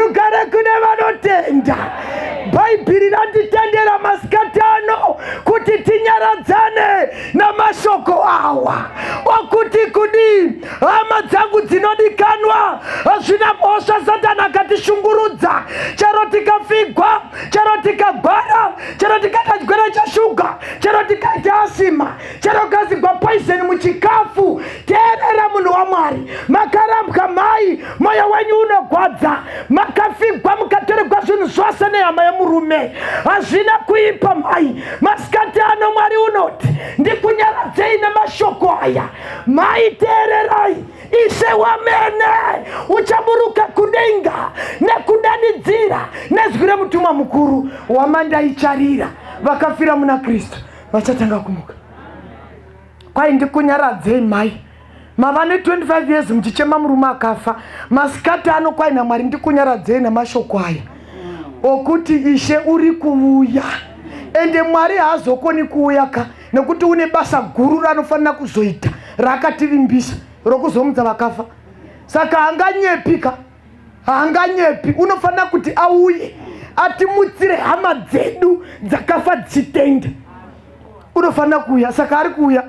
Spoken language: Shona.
Ngatugare kune vanotenda. Bhaibheri ratitendera masikati ano kuti tinyaradzane namashoko awa okuti kudii hama dzangu dzinodikanwa hazvina mhosva Satani akatishungurudza chero tikafigwa chero tikagwara chero tikaita chigwere cheshuga chero tikaita asima chero kazigwa poison muchikafu teerera munhu waMwari makarambwa mai moyo wenyu unogwadza makafigwa mukatorerwa zvinhu zvose nehama yemurume hazvina kuipa mai masikati ano Mwari unoti ndikunyaradzei nemashoko aya mai teererai Ishe wamene uchaburuka kudenga nekudanidzira nezwi remutumwa mukuru wamandaicharira vakafira muna Kristu vachatanga kumuka. Kwai ndikunyaradzei mai mava ne 25 years muchichema murume akafa masikati ano kwai naMwari ndikunyaradzei nemashoko aya okuti Ishe uri kuuya ende Mwari haazokoni kuuyaka nekuti une basa guru ranofanira kuzoita rakativimbisa rokuzomudza vakafa. Saka haanganyepi unofanira kuti auye atimutsire hama dzedu dzakafa dzichitenda unofanira kuuya. Saka ari kuuya